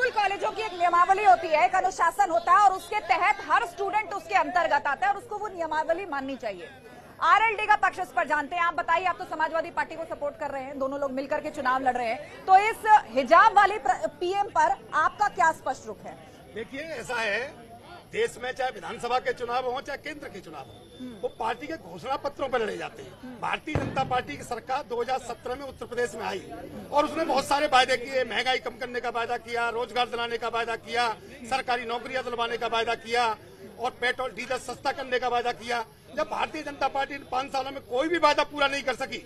School कॉलेजों की एक नियमावली होती है, एक अनुशासन होता है और उसके तहत हर स्टूडेंट उसके अंतर्गत आता है और उसको वो नियमावली माननी चाहिए। आरएलडी का पक्ष इस पर जानते हैं। आप बताइए, आप तो समाजवादी पार्टी को सपोर्ट कर रहे हैं, दोनों लोग मिलकर के चुनाव लड़ रहे हैं, तो इस हिजाब वाली पीएम पर आपका क्या स्पष्ट रुख है? देखिए, ऐसा है, देश में चाहे विधानसभा के चुनाव हो चाहे केंद्र के चुनाव हो, वो पार्टी के घोषणा पत्रों पर लड़े जाते हैं। भारतीय जनता पार्टी की सरकार 2017 में उत्तर प्रदेश में आई और उसने बहुत सारे वायदे किए, महंगाई कम करने का वायदा किया, रोजगार दिलाने का वायदा किया, सरकारी नौकरियां दिलवाने का वायदा किया और पेट्रोल डीजल सस्ता करने का वायदा किया। जब भारतीय जनता पार्टी इन 5 सालों में कोई भी वायदा पूरा नहीं कर सकी,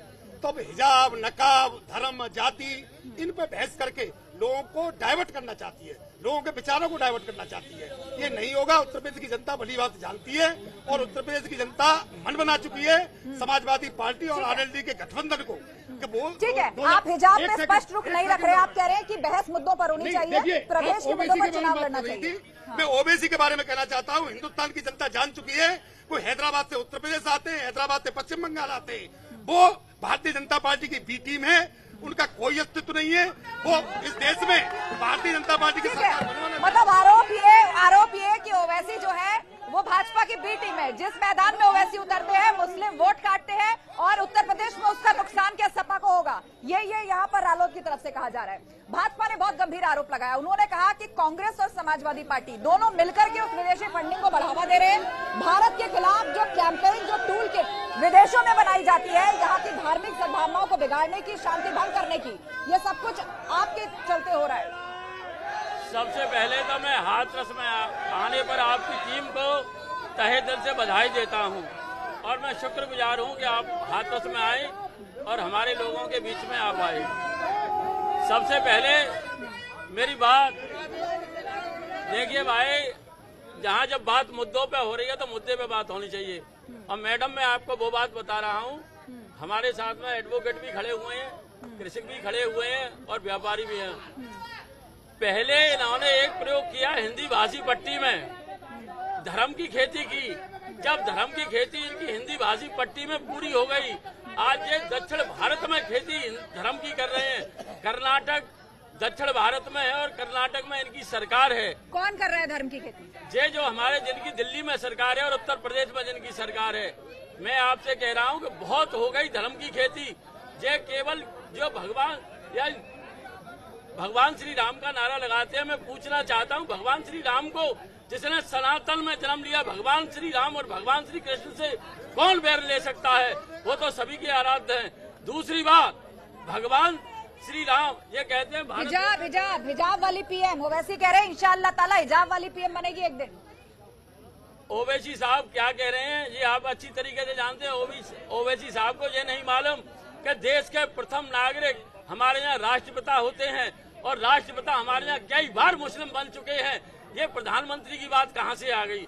तो अब हिजाब, नकाब, धर्म, जाति, इन पे बहस करके लोगों को डाइवर्ट करना चाहती है, लोगों के विचारों को डाइवर्ट करना चाहती है। ये नहीं होगा। उत्तर प्रदेश की जनता भली बात जानती है और उत्तर प्रदेश की जनता मन बना चुकी है समाजवादी पार्टी और आरएलडी के गठबंधन को। ठीक है, आप हिजाब में स्पष्ट रुख नहीं रख रहे, आप कह रहे हैं कि बहस मुद्दों पर होनी चाहिए, प्रदेश के मुद्दों पर चुनाव लड़ना चाहिए। मैं ओबीसी के बारे में कहना चाहता हूँ, हिंदुस्तान की जनता जान चुकी है, वो हैदराबाद से उत्तर प्रदेश आते हैं, हैदराबाद से पश्चिम बंगाल आते हैं, वो भारतीय जनता पार्टी की बी टीम है, उनका कोई अस्तित्व नहीं है। वो इस देश में भारतीय जनता पार्टी की सरकार बनवाने, मतलब आरोप ये कि ओवैसी जो है वो भाजपा की बी टीम है। जिस मैदान में ओवैसी उतरते हैं, मुस्लिम वोट काटते हैं और उत्तर प्रदेश में उसका नुकसान क्या सपा को होगा, ये यहाँ पर रालोद की तरफ से कहा जा रहा है। भाजपा ने बहुत गंभीर आरोप लगाया। उन्होंने कहा कि कांग्रेस और समाजवादी पार्टी दोनों मिलकर के उस विदेशी फंडिंग को बढ़ावा दे रहे हैं। भारत के खिलाफ जो कैंपेन, जो टूल किट विदेशों में बनाई जाती है, यहाँ की धार्मिक सद्भावनाओं को बिगाड़ने की, शांति भंग करने की, ये सब कुछ आपके चलते हो रहा है। सबसे पहले तो मैं हाथरस में आने पर आपकी टीम को तहे दिल से बधाई देता हूं और मैं शुक्रगुजार हूं कि आप हाथरस में आए और हमारे लोगों के बीच में आप आए। सबसे पहले मेरी बात देखिए भाई, जहां जब बात मुद्दों पे हो रही है तो मुद्दे पे बात होनी चाहिए। और मैडम, मैं आपको वो बात बता रहा हूं, हमारे साथ में एडवोकेट भी खड़े हुए हैं, कृषक भी खड़े हुए हैं और व्यापारी भी हैं। पहले इन्होंने एक प्रयोग किया हिंदी भाषी पट्टी में, धर्म की खेती की। जब धर्म की खेती इनकी हिंदी भाषी पट्टी में पूरी हो गई, आज ये दक्षिण भारत में खेती धर्म की कर रहे हैं। कर्नाटक दक्षिण भारत में है और कर्नाटक में इनकी सरकार है। कौन कर रहा है धर्म की खेती? ये जो हमारे जिनकी दिल्ली में सरकार है और उत्तर प्रदेश में जिनकी सरकार है। मैं आपसे कह रहा हूँ कि बहुत हो गई धर्म की खेती। ये केवल जो भगवान श्री राम का नारा लगाते हैं। मैं पूछना चाहता हूं, भगवान श्री राम को जिसने सनातन में जन्म लिया, भगवान श्री राम और भगवान श्री कृष्ण से कौन बैर ले सकता है? वो तो सभी के आराध्य हैं। दूसरी बात, भगवान श्री राम ये कहते हैं हिजाब वाली पीएम, ओवैसी कह रहे हैं इंशाअल्लाह ताला हिजाब वाली पीएम बनेगी एक दिन। ओवैसी साहब क्या कह रहे हैं ये आप अच्छी तरीके से जानते हैं। ओवैसी साहब को ये नहीं मालूम कि देश के प्रथम नागरिक हमारे यहाँ राष्ट्रपिता होते हैं और राष्ट्रपिता हमारे यहाँ कई बार मुस्लिम बन चुके हैं। ये प्रधानमंत्री की बात कहाँ से आ गई?